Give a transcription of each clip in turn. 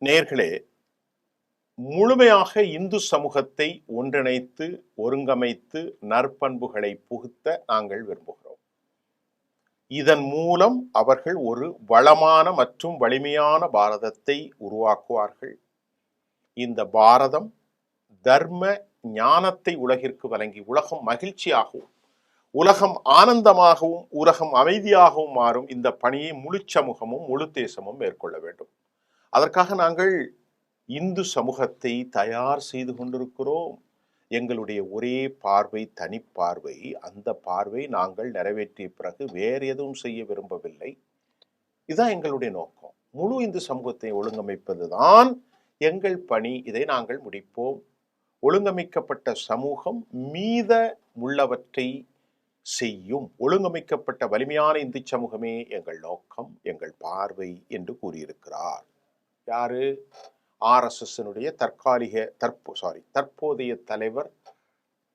நேயர்களே, முழுமையாக இந்து சமூகத்தை ஒன்றிணைத்து ஒருங்கமைத்து நற்பண்புகளை புகுத்த நாங்கள் விரும்புகிறோம். இதன் மூலம் அவர்கள் ஒரு வளமான மற்றும் வலிமையான பாரதத்தை உருவாக்குவார்கள். இந்த பாரதம் தர்ம ஞானத்தை உலகிற்கு வழங்கி உலகம் மகிழ்ச்சியாகவும் உலகம் ஆனந்தமாகவும் உலகம் அமைதியாகவும் மாறும் இந்த பணியை முழு சமூகமும் முழு தேசமும் மேற்கொள்ள வேண்டும். அதற்காக நாங்கள் இந்து சமூகத்தை தயார் செய்து கொண்டிருக்கிறோம். எங்களுடைய ஒரே பார்வை தனிப்பார்வை. அந்த பார்வை நாங்கள் நிறைவேற்றிய பிறகு வேறு எதுவும் செய்ய விரும்பவில்லை. இதுதான் எங்களுடைய நோக்கம். முழு இந்து சமூகத்தை ஒழுங்கமைப்பதுதான் எங்கள் பணி. இதை நாங்கள் முடிப்போம். ஒழுங்கமைக்கப்பட்ட சமூகம் மீத உள்ளவற்றை செய்யும். ஒழுங்கமைக்கப்பட்ட வலிமையான இந்து சமூகமே எங்கள் நோக்கம், எங்கள் பார்வை என்று கூறியிருக்கிறார். யாரு? RSSனுடைய தற்போதைய தலைவர்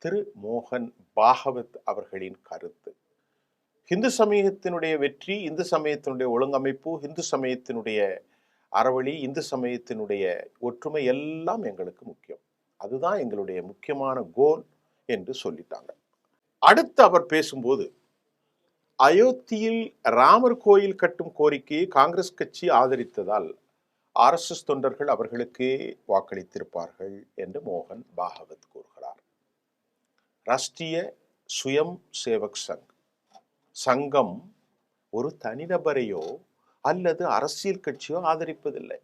திரு மோகன் பாகவத் அவர்களின் கருத்து. இந்து சமயத்தினுடைய வெற்றி, இந்து சமயத்தினுடைய ஒழுங்கமைப்பு, இந்து சமயத்தினுடைய அறவழி, இந்து சமயத்தினுடைய ஒற்றுமை எல்லாம் எங்களுக்கு முக்கியம். அதுதான் எங்களுடைய முக்கியமான கோல் என்று சொல்லிட்டாங்க. அடுத்து அவர் பேசும்போது, அயோத்தியில் ராமர் கோயில் கட்டும் கோரிக்கையை காங்கிரஸ் கட்சி ஆதரித்ததால் RSS தொண்டர்கள் அவர்களுக்கே வாக்களித்திருப்பார்கள் என்று மோகன் பாகவத் கூறுகிறார். ராஷ்டிரிய சுயம் சேவக் சங்கம் ஒரு தனிநபரையோ அல்லது அரசியல் கட்சியோ ஆதரிப்பதில்லை.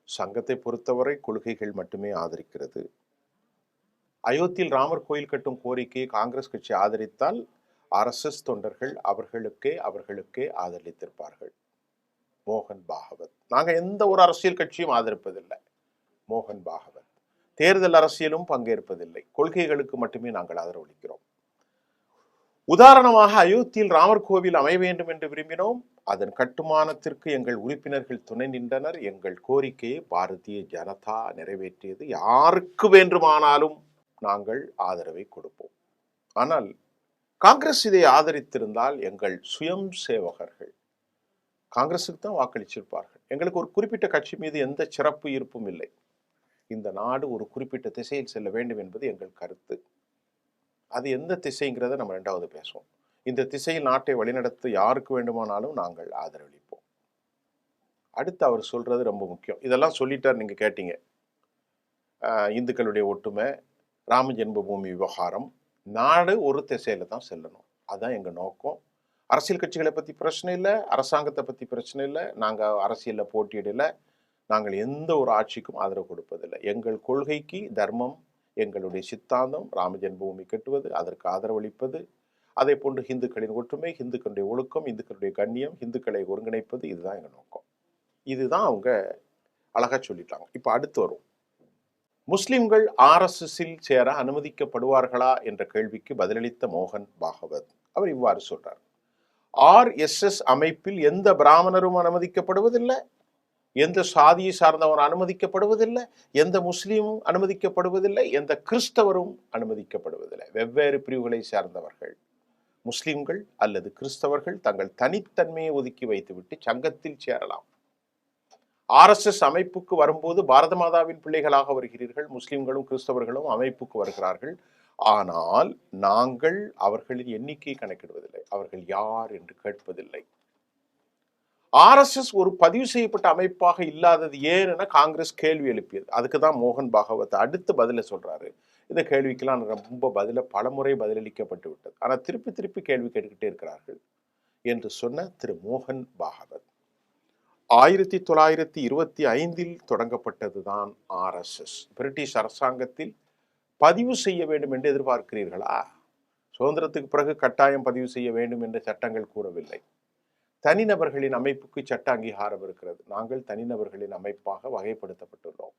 சங்கத்தை பொறுத்தவரை கொள்கைகள் மட்டுமே ஆதரிக்கிறது. அயோத்தியில் ராமர் கோயில் கட்டும் கோரிக்கையை காங்கிரஸ் கட்சி ஆதரித்தால் RSS தொண்டர்கள் அவர்களுக்கே ஆதரித்திருப்பார்கள். மோகன் பாகவத். நாங்கள் எந்த ஒரு அரசியல் கட்சியும் ஆதரிப்பதில்லை. மோகன் பாகவத். தேர்தல் அரசியலும் பங்கேற்பதில்லை. கொள்கைகளுக்கு மட்டுமே நாங்கள் ஆதரவளிக்கிறோம். உதாரணமாக, அயோத்தியில் ராமர் கோவில் அமைய வேண்டும் என்று விரும்பினோம். அதன் கட்டுமானத்திற்கு எங்கள் உறுப்பினர்கள் துணை நின்றனர். எங்கள் கோரிக்கையை பாரதிய ஜனதா நிறைவேற்றியது. யாருக்கு வேண்டுமானாலும் நாங்கள் ஆதரவை கொடுப்போம். ஆனால் காங்கிரஸ் இதை ஆதரித்திருந்தால் எங்கள் சுயம் சேவகர்கள் காங்கிரஸுக்கு தான் வாக்களிச்சிருப்பார்கள். எங்களுக்கு ஒரு குறிப்பிட்ட கட்சி மீது எந்த சிறப்பு ஈர்ப்பும் இல்லை. இந்த நாடு ஒரு குறிப்பிட்ட திசையில் செல்ல வேண்டும் என்பது எங்கள் கருத்து. அது எந்த திசைங்கிறத நம்ம ரெண்டாவது பேசுவோம். இந்த திசையில் நாட்டை வழிநடத்த யாருக்கு வேண்டுமானாலும் நாங்கள் ஆதரவளிப்போம். அடுத்து அவர் சொல்றது ரொம்ப முக்கியம். இதெல்லாம் சொல்லிட்டார், நீங்க கேட்டீங்க. இந்துக்களுடைய ஒற்றுமை, ராம ஜென்மபூமி விவகாரம், நாடு ஒரு திசையில தான் செல்லணும். அதுதான் எங்க நோக்கம். அரசியல் கட்சிகளை பற்றி பிரச்சனை இல்லை, அரசாங்கத்தை பற்றி பிரச்சனை இல்லை. நாங்கள் அரசியலில் போட்டியிடலை. நாங்கள் எந்த ஒரு ஆட்சிக்கும் ஆதரவு கொடுப்பதில்லை. எங்கள் கொள்கைக்கு தர்மம், எங்களுடைய சித்தாந்தம் ராம ஜென்மபூமி கட்டுவது, அதற்கு ஆதரவளிப்பது, அதே போன்று இந்துக்களின் ஒற்றுமை, இந்துக்களுடைய ஒழுக்கம், இந்துக்களுடைய கண்ணியம், இந்துக்களை ஒருங்கிணைப்பது, இதுதான் எங்கள் நோக்கம். இதுதான் அவங்க அழகா சொல்லிட்டாங்க. இப்போ அடுத்து வரும். முஸ்லிம்கள் RSSில் சேர அனுமதிக்கப்படுவார்களா என்ற கேள்விக்கு பதிலளித்த மோகன் பாகவத் அவர் இவ்வாறு சொல்றார். RSS அமைப்பில் எந்த பிராமணரும் அனுமதிக்கப்படுவதில்லை, எந்த சாதியை சார்ந்தவன் அனுமதிக்கப்படுவதில்லை, எந்த முஸ்லீமும் அனுமதிக்கப்படுவதில்லை, எந்த கிறிஸ்தவரும் அனுமதிக்கப்படுவதில்லை. வெவ்வேறு பிரிவுகளை சார்ந்தவர்கள் முஸ்லிம்கள் அல்லது கிறிஸ்தவர்கள் தங்கள் தனித்தன்மையை ஒதுக்கி வைத்துவிட்டு சங்கத்தில் சேரலாம். RSS அமைப்புக்கு வரும்போது பாரத மாதாவின் பிள்ளைகளாக வருகிறீர்கள். முஸ்லிம்களும் கிறிஸ்தவர்களும் அமைப்புக்கு வருகிறார்கள். ஆனால் நாங்கள் அவர்களின் எண்ணிக்கையை கணக்கிடுவதில்லை. அவர்கள் யார் என்று கேட்பதில்லை. RSS ஒரு பதிவு செய்யப்பட்ட அமைப்பாக இல்லாதது ஏன் என காங்கிரஸ் கேள்வி எழுப்பியது. அதுக்கு தான் மோகன் பாகவத் அடுத்து பதில சொல்றாரு. இந்த கேள்விக்கெல்லாம் ரொம்ப பலமுறை பதிலளிக்கப்பட்டு விட்டது. ஆனால் திருப்பி கேள்வி கேட்டுக்கிட்டே இருக்கிறார்கள் என்று சொன்ன திரு மோகன் பாகவத். 1925 தொடங்கப்பட்டதுதான் RSS. பிரிட்டிஷ் அரசாங்கத்தில் பதிவு செய்ய வேண்டும் என்று எதிர்பார்க்கிறீர்களா? சுதந்திரத்துக்கு பிறகு கட்டாயம் பதிவு செய்ய வேண்டும் என்ற சட்டங்கள் கூறவில்லை. தனிநபர்களின் அமைப்புக்கு சட்ட அங்கீகாரம் இருக்கிறது. நாங்கள் தனிநபர்களின் அமைப்பாக வகைப்படுத்தப்பட்டுள்ளோம்.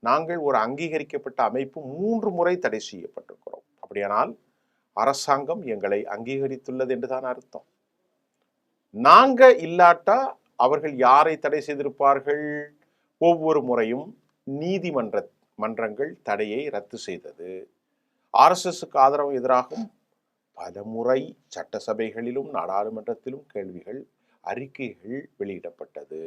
நாங்கள் ஒரு அங்கீகரிக்கப்பட்ட அமைப்பு 3 முறை தடை செய்யப்பட்டிருக்கிறோம். அப்படியானால் அரசாங்கம் எங்களை அங்கீகரித்துள்ளது என்றுதான் அர்த்தம். நாங்க இல்லாட்டா அவர்கள் யாரை தடை செய்திருப்பார்கள்? ஒவ்வொரு முறையும் நீதிமன்றங்கள் தடையை ரத்து செய்தது. RSSக்கு ஆதரவு எதிராகவும் பல முறை சட்டசபைகளிலும் நாடாளுமன்றத்திலும் கேள்விகள் அறிக்கைகள் வெளியிடப்பட்டது.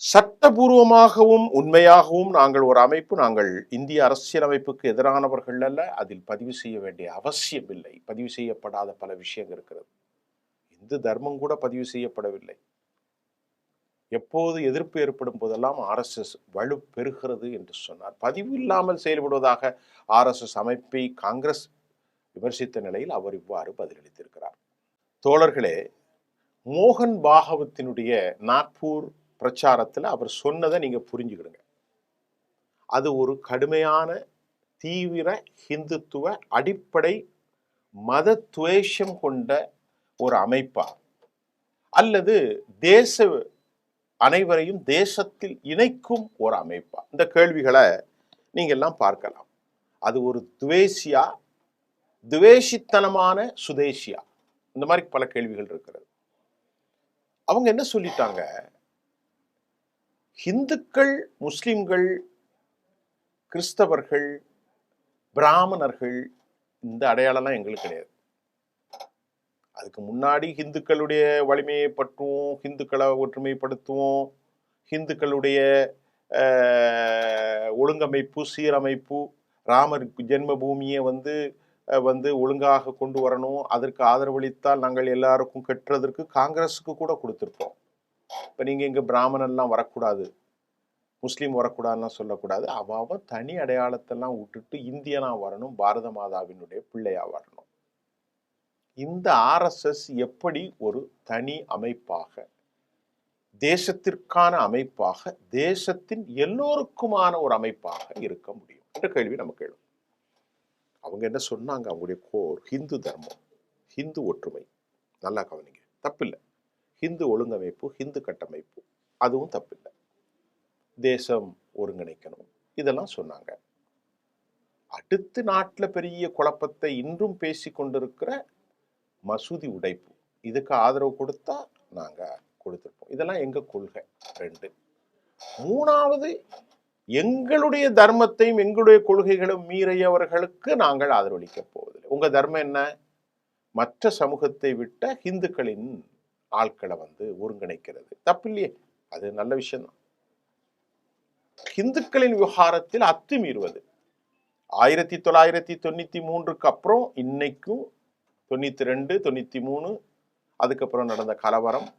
சட்டபூர்வமாகவும் உண்மையாகவும் நாங்கள் ஒரு அமைப்பு, நாங்கள் இந்திய அரசியலமைப்புக்கு எதிரானவர்கள் அல்ல. அதில் பதிவு செய்ய வேண்டிய அவசியம் இல்லை. பதிவு செய்யப்படாத பல விஷயங்கள் இருக்கிறது. இந்து தர்மம் கூட பதிவு செய்யப்படவில்லை. எப்போது எதிர்ப்பு ஏற்படும் போதெல்லாம் RSS வலு பெறுகிறது என்று சொன்னார். பதிவு இல்லாமல் செயல்படுவதாக RSS அமைப்பை காங்கிரஸ் விமர்சித்த நிலையில் அவர் இவ்வாறு பதிலளித்திருக்கிறார். தோழர்களே, மோகன் பாகவத்தினுடைய நாக்பூர் பிரச்சாரத்தில் அவர் சொன்னதை நீங்க புரிஞ்சுக்கிடுங்க. அது ஒரு கடுமையான தீவிர ஹிந்துத்துவ அடிப்படை மத துவேஷம் கொண்ட ஒரு அமைப்பா, அல்லது அனைவரையும் தேசத்தில் இணைக்கும் ஒரு அமைப்பா? இந்த கேள்விகளை நீங்க எல்லாம் பார்க்கலாம். அது ஒரு துவேஷியா, துவேஷித்தனமான சுதேசியா? இந்த மாதிரி பல கேள்விகள் இருக்கிறது. அவங்க என்ன சொல்லிட்டாங்க, இந்துக்கள், முஸ்லிம்கள், கிறிஸ்தவர்கள், பிராமணர்கள் இந்த அடையாளம்லாம் எங்களுக்கு கிடையாது. அதுக்கு முன்னாடி இந்துக்களுடைய வலிமையை பற்றுவோம், இந்துக்களை ஒற்றுமைப்படுத்துவோம், இந்துக்களுடைய ஒழுங்கமைப்பு, சீரமைப்பு, ராமர் ஜென்ம பூமியை வந்து ஒழுங்காக கொண்டு வரணும், அதற்கு ஆதரவளித்தால் நாங்கள் எல்லாருக்கும் கட்டுறதற்கு காங்கிரஸுக்கு கூட கொடுத்துருப்போம். இப்போ நீங்கள் இங்கே பிராமணன்லாம் வரக்கூடாது, முஸ்லீம் வரக்கூடாதுன்னா சொல்லக்கூடாது. அவன் தனி அடையாளத்தெல்லாம் விட்டுட்டு இந்தியனா வரணும், பாரத மாதாவினுடைய பிள்ளையா வரணும். இந்த RSS எப்படி ஒரு தனி அமைப்பாக, தேசத்திற்கான அமைப்பாக, தேசத்தின் எல்லோருக்குமான ஒரு அமைப்பாக இருக்க முடியும் என்ற கேள்வி நமக்கு எழும். அவங்க என்ன சொன்னாங்க, அவங்களுடைய கோர் ஹிந்து தர்மம், ஹிந்து ஒற்றுமை. நல்லா கவனிங்க, தப்பில்லை. ஹிந்து ஒழுங்கமைப்பு, ஹிந்து கட்டமைப்பு, அதுவும் தப்பில்லை. தேசம் ஒருங்கிணைக்கணும், இதெல்லாம் சொன்னாங்க. அடுத்து நாட்டில் பெரிய குழப்பத்தை இன்றும் பேசி கொண்டிருக்கிற மசூதி உடைப்பு, இதுக்கு ஆதரவு கொடுத்தா நாங்க கொடுத்திருப்போம். இதெல்லாம் எங்க கொள்கை. 2. 3வது, எங்களுடைய தர்மத்தையும் எங்களுடைய கொள்கைகளும் மீறியவர்களுக்கு நாங்கள் ஆதரவளிக்க போவதில்லை. உங்க தர்மம் என்ன? மற்ற சமூகத்தை விட்ட இந்துக்களின் ஆட்களை ஒருங்கிணைக்கிறது. தப்பில்லையே, அது நல்ல விஷயம்தான். இந்துக்களின் விவகாரத்தில் அத்துமீறுவது 1993க்கு அப்புறம் இன்னைக்கும் 92, 93, அதுக்கப்புறம் நடந்த கலவரம்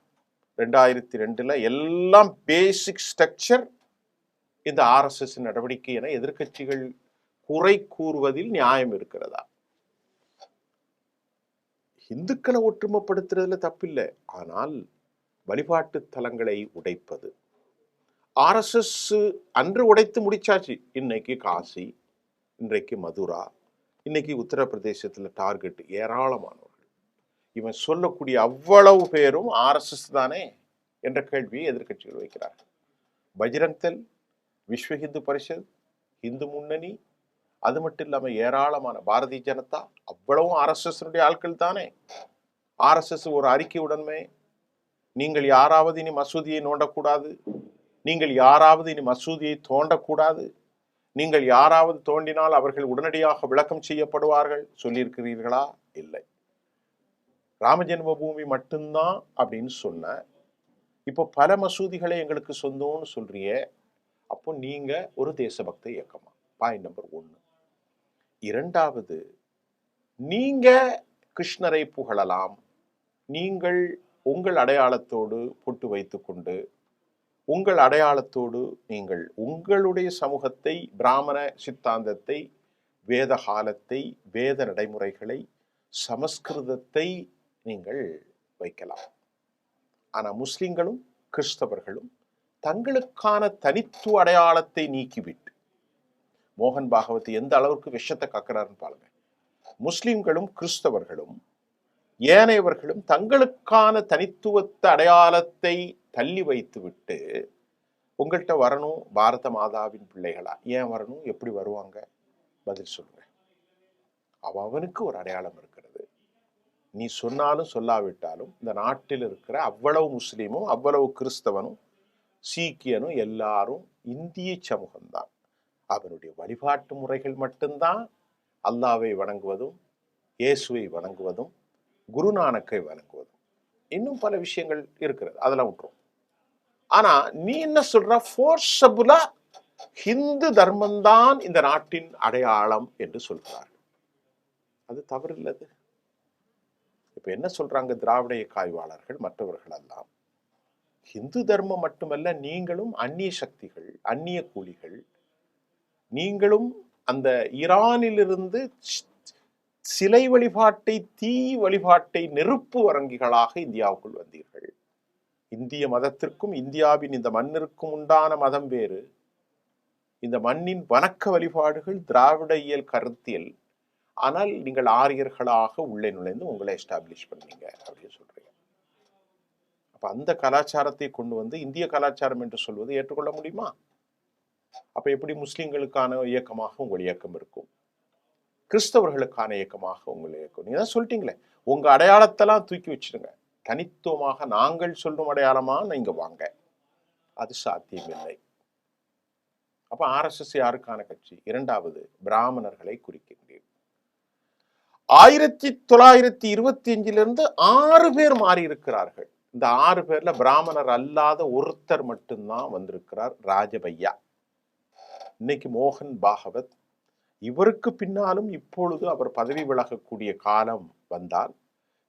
2002 எல்லாம் பேசிக் ஸ்ட்ரக்சர் இந்த RSS நடவடிக்கை என எதிர்க்கட்சிகள் குறை கூறுவதில் நியாயம் இருக்கிறதா? இந்துக்களை ஒற்றுமைப்படுத்துறதுல தப்பில்லை. ஆனால் வழிபாட்டு தலங்களை உடைப்பது, RSS அன்று உடைத்து முடிச்சாச்சு. இன்னைக்கு காசி, இன்றைக்கு மதுரா, இன்னைக்கு உத்தரப்பிரதேசத்தில் டார்கெட் ஏராளமானவர்கள். இவன் சொல்லக்கூடிய அவ்வளவு பேரும் RSS தானே என்ற கேள்வியை எதிர்க்கட்சிகள் வைக்கிறார்கள். பஜ்ரங் தள், விஸ்வ ஹிந்து பரிஷத், இந்து முன்னணி, அது மட்டும் இல்லாம ஏராளமான பாரதிய ஜனதா, அவ்வளவும் RSS ஆட்கள் தானே. RSS ஒரு அறிக்கை உடனே, நீங்கள் யாராவது இனி மசூதியை நோண்டக்கூடாது, நீங்கள் யாராவது இனி மசூதியை தோண்டக்கூடாது, நீங்கள் யாராவது தோண்டினால் அவர்கள் உடனடியாக விளக்கம் செய்யப்படுவார்கள் சொல்லியிருக்கிறீர்களா? இல்லை. ராம ஜென்ம பூமி மட்டும்தான் அப்படின்னு சொன்ன, இப்போ பல மசூதிகளை எங்களுக்கு சொந்தம்னு சொல்றிய, அப்போ நீங்க ஒரு தேசபக்த இயக்கமா? Point number 1. 2வது, நீங்க கிருஷ்ணரை புகழலாம், நீங்கள் உங்கள் அடையாளத்தோடு பொட்டு வைத்துக்கொண்டு, உங்கள் அடையாளத்தோடு நீங்கள் உங்களுடைய சமூகத்தை, பிராமண சித்தாந்தத்தை, வேத காலத்தை, வேத நடைமுறைகளை, சமஸ்கிருதத்தை நீங்கள் வைக்கலாம். ஆனா முஸ்லிம்களும் கிறிஸ்தவர்களும் தங்களுக்கான தனித்துவ அடையாளத்தை நீக்கிவிட்டு, மோகன் பாகவத் எந்த அளவுக்கு விஷத்தை கக்கிறாருன்னு பாருங்க. முஸ்லிம்களும் கிறிஸ்தவர்களும் ஏனையவர்களும் தங்களுக்கான தனித்துவத்த அடையாளத்தை தள்ளி வைத்து விட்டு, உங்கள்கிட்ட வரணும் பாரத மாதாவின் பிள்ளைகளா, ஏன் வரணும், எப்படி வருவாங்க? பதில் சொல்லுங்க. அவனுக்கு ஒரு அடையாளம் இருக்கிறது. நீ சொன்னாலும் சொல்லாவிட்டாலும் இந்த நாட்டில் இருக்கிற அவ்வளவு முஸ்லீமும் அவ்வளவு கிறிஸ்தவனும் சீக்கியனும் எல்லாரும் இந்திய சமூகம்தான். அவனுடைய வழிபாட்டு முறைகள் மட்டும்தான் அல்லாவை வணங்குவதும், இயேசுவை வணங்குவதும், குருநானக்கை வணங்குவதும். இன்னும் பல விஷயங்கள் இருக்கிறது, அதெல்லாம் விட்டுரும். ஆனா நீ என்ன சொல்ற, ஃபோர்ஸபுலா ஹிந்து தர்மம்தான் இந்த நாட்டின் அடையாளம் என்று சொல்கிறார். அது தவறு இல்லது. இப்ப என்ன சொல்றாங்க திராவிட இயக்காய்வாளர்கள் மற்றவர்கள் எல்லாம், ஹிந்து தர்மம் மட்டுமல்ல, நீங்களும் அந்நிய சக்திகள், அந்நிய கூலிகள், நீங்களும் அந்த ஈரானிலிருந்து சிலை வழிபாட்டை, தீ வழிபாட்டை நெருப்பு வரங்கிகளாக இந்தியாவுக்குள் வந்தீர்கள். இந்திய மதத்திற்கும் இந்தியாவின் இந்த மண்ணிற்கும் உண்டான மதம் வேறு. இந்த மண்ணின் வணக்க வழிபாடுகள் திராவிட இயல் கருத்தியல். ஆனால் நீங்கள் ஆரியர்களாக உள்ளே நுழைந்து உங்களை எஸ்டாப்ளிஷ் பண்ணீங்க அப்படின்னு சொல்றீங்க. அப்ப அந்த கலாச்சாரத்தை கொண்டு வந்து இந்திய கலாச்சாரம் என்று சொல்வது ஏற்றுக்கொள்ள முடியுமா? அப்ப எப்படி முஸ்லிம்களுக்கான இயக்கமாக உங்கள் இயக்கம் இருக்கும், கிறிஸ்தவர்களுக்கான இயக்கமாக உங்கள் இயக்கம்? நீங்க தான் சொல்லிட்டீங்களே, உங்க அடையாளத்தெல்லாம் தூக்கி வச்சிருங்க, தனித்துவமாக நாங்கள் சொல்லும் அடையாளமா நீங்க வாங்க. அது சாத்தியமில்லை. அப்ப RSS யாருக்கான கட்சி? இரண்டாவது, பிராமணர்களை குறிக்கின்றீர்கள். 1925 6 பேர் மாறி இருக்கிறார்கள். இந்த 6 பேர்ல பிராமணர் அல்லாத ஒருத்தர் மட்டும்தான் வந்திருக்கிறார், ராஜபையா. இன்னைக்கு மோகன் பாகவத். இவருக்கு பின்னாலும் இப்பொழுது அவர் பதவி விலகக்கூடிய காலம் வந்தால்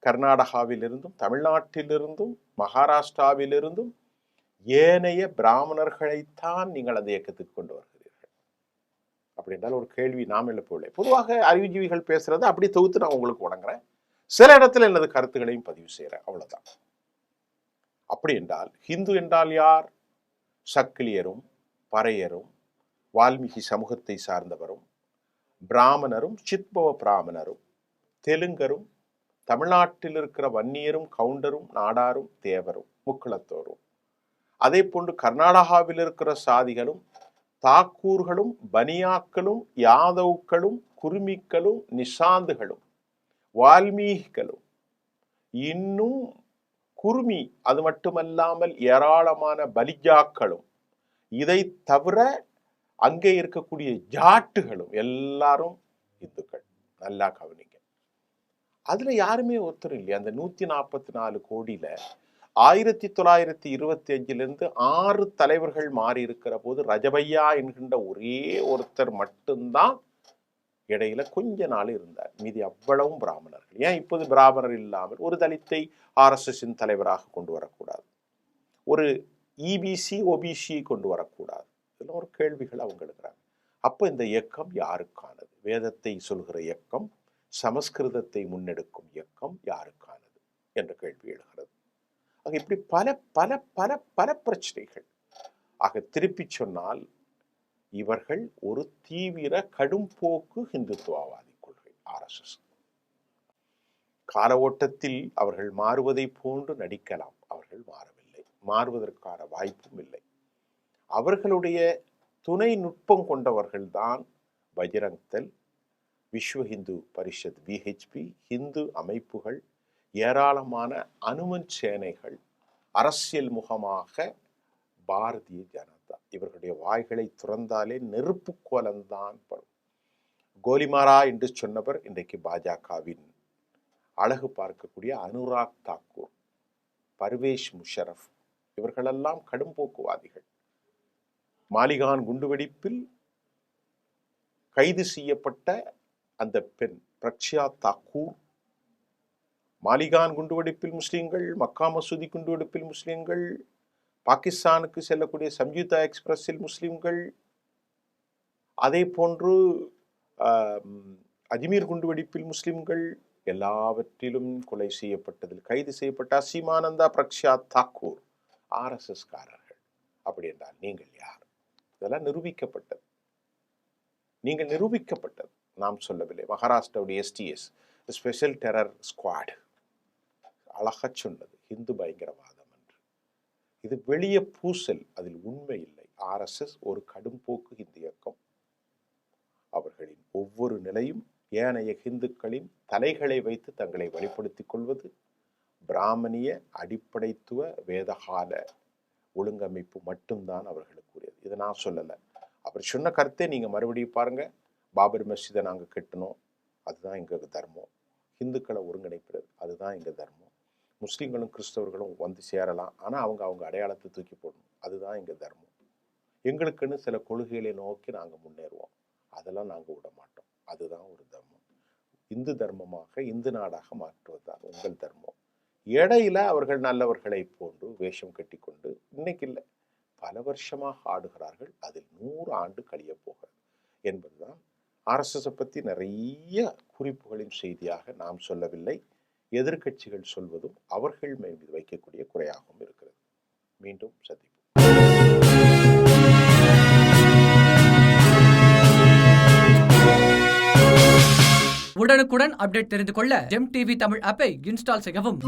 கர்நாடகாவிலிருந்தும் தமிழ்நாட்டிலிருந்தும் மகாராஷ்டிராவிலிருந்தும் ஏனைய பிராமணர்களைத்தான் நீங்கள் அந்த இயக்கத்துக்கு கொண்டு வருகிறீர்கள். அப்படி என்றால் ஒரு கேள்வி நாம் எழுப்பவில்லை. பொதுவாக அறிவுஜீவிகள் பேசுறது அப்படி தொகுத்து நான் உங்களுக்கு வழங்குறேன், சில இடத்துல எனது கருத்துக்களையும் பதிவு செய்கிறேன், அவ்வளவுதான். அப்படி என்றால் ஹிந்து என்றால் யார்? சக்கிலியரும் பறையரும் வால்மீகி சமூகத்தை சார்ந்தவரும் பிராமணரும் சித்பவ பிராமணரும் தெலுங்கரும் தமிழ்நாட்டில் இருக்கிற வன்னியரும் கவுண்டரும் நாடாரும் தேவரும் முக்குளத்தோரும், அதே போன்று கர்நாடகாவில் இருக்கிற சாதிகளும் தாக்கூர்களும் பனியாக்களும் யாதவ்களும் குருமிக்களும் நிஷாந்துகளும் வால்மீகிகளும், இன்னும் குருமி, அது மட்டுமல்லாமல் ஏராளமான பலிஜாக்களும், இதை தவிர அங்கே இருக்கக்கூடிய ஜாட்டுகளும் எல்லாரும் இந்துக்கள். நல்லா கவனிங்க. அதுல யாருமே ஒருத்தர் இல்லையா? அந்த 144 கோடியில 1925 6 தலைவர்கள் மாறி இருக்கிற போது ரஜபையா என்கின்ற ஒரே ஒருத்தர் மட்டும்தான் இடையில கொஞ்ச நாள் இருந்தார். மீதி அவ்வளவும் பிராமணர்கள். ஏன் இப்போது பிராமணர் இல்லாமல் ஒரு தலித்தை RSSின் தலைவராக கொண்டு வரக்கூடாது, ஒரு EBC OBC கொண்டு வரக்கூடாது? இதெல்லாம் ஒரு கேள்விகள் அவங்க எழுதுறாங்க. அப்ப இந்த இயக்கம் யாருக்கானது? வேதத்தை சொல்கிற இயக்கம், சமஸ்கிருதத்தை முன்னெடுக்கும் இயக்கம் யாருக்கானது என்ற கேள்வி எழுகிறது. ஆக இப்படி பல பல பல பல பிரச்சனைகள். ஆக திருப்பி சொன்னால் இவர்கள் ஒரு தீவிர கடும்போக்கு இந்துத்துவவாதி கொள்கை RSS. கால ஓட்டத்தில் அவர்கள் மாறுவதை போன்று நடிக்கலாம், அவர்கள் மாறவில்லை, மாறுவதற்கான வாய்ப்பும் இல்லை. அவர்களுடைய துணை நுட்பம் கொண்டவர்கள்தான் பஜ்ரங் தள், விஸ்வ ஹிந்து பரிஷத் VHP, ஹிந்து அமைப்புகள், ஏராளமான அனுமன் சேனைகள், அரசியல் முகமாக பாரதிய ஜனதா. இவர்களுடைய வாய்களை துறந்தாலே நெருப்பு கோலம்தான் படும். கோலிமாரா என்று சொன்னவர் இன்றைக்கு பாஜகவின் அழகு பார்க்கக்கூடிய அனுராக் தாக்கூர், பர்வேஷ் முஷரப், இவர்களெல்லாம் கடும்போக்குவாதிகள். மாலிகான் குண்டுவெடிப்பில் கைது செய்யப்பட்ட அந்த பெண் பிரக்ஷா தாக்கூர், மாலிகான் குண்டுவெடிப்பில் முஸ்லிம்கள், மக்கா மசூதி குண்டுவெடிப்பில் முஸ்லிம்கள், பாகிஸ்தானுக்கு செல்லக்கூடிய சம்யுக்தா எக்ஸ்பிரஸில் முஸ்லிம்கள், அதே போன்று அஜ்மீர் குண்டுவெடிப்பில் முஸ்லிம்கள், எல்லாவற்றிலும் கொலை செய்யப்பட்டதில் கைது செய்யப்பட்ட அசீமானந்தா பிரக்ஷா தாக்கூர் RSS காரர்கள். அப்படி என்றால் நீங்கள் யார்? இதெல்லாம் நிரூபிக்கப்பட்டது. நீங்கள் நிரூபிக்கப்பட்டது, நாம் சொல்லவில்லை. மகாராஷ்டிராவுடைய STS, ஸ்பெஷல் டெரர் ஸ்குவாட், அழகா சொன்னது இந்து பயங்கரவாதம் என்று. இது வெளியே பூசல், அதில் உண்மை இல்லை. RSS ஒரு கடும்போக்கு இந்து இயக்கம். அவர்களின் ஒவ்வொரு நிலையும் ஏனைய இந்துக்களின் தலைகளை வைத்து தங்களை வெளிப்படுத்திக் கொள்வது, பிராமணிய அடிப்படைத்துவ வேதகால ஒழுங்கமைப்பு மட்டும்தான் அவர்களுக்கு உரியது. இதை நான் சொல்லலை, அவர் சொன்ன கருத்தை நீங்க மறுபடியும் பாருங்க. பாபர் மஸ்ஜிதை நாங்கள் கட்டணும், அதுதான் எங்க தர்மம். இந்துக்களை ஒருங்கிணைக்கிறது, அதுதான் எங்க தர்மம். முஸ்லீம்களும் கிறிஸ்தவர்களும் வந்து சேரலாம். ஆனால் அவங்க அவங்க அடையாளத்தை தூக்கி போடணும். அதுதான் எங்கள் தர்மம். எங்களுக்குன்னு சில கொள்கைகளை நோக்கி நாங்கள் முன்னேறுவோம். அதெல்லாம் நாங்கள் விட மாட்டோம். அதுதான் ஒரு தர்மம். இந்து தர்மமாக, இந்து நாடாக மாற்றுவது தான் உங்கள் தர்மம். இடையில அவர்கள் நல்லவர்களை போன்று வேஷம் கட்டி கொண்டு இன்னைக்கு இல்லை, பல வருஷமாக ஆடுகிறார்கள். அதில் 100 ஆண்டு கழிய போகிறது என்பதுதான் ஆர்எஸ்எஸை பற்றி நிறைய குறிப்புகளின் செய்தியாக நாம் சொல்லவில்லை. எதிர்க்கட்சிகள் சொல்வதும் அவர்கள் மீது வைக்கக்கூடிய குறையாகவும் இருக்கிறது. மீண்டும் சந்திப்போம். உடனுக்குடன் அப்டேட் தெரிந்து கொள்ள ஜெம் டிவி தமிழ் ஆப்பை இன்ஸ்டால் செய்யவும்.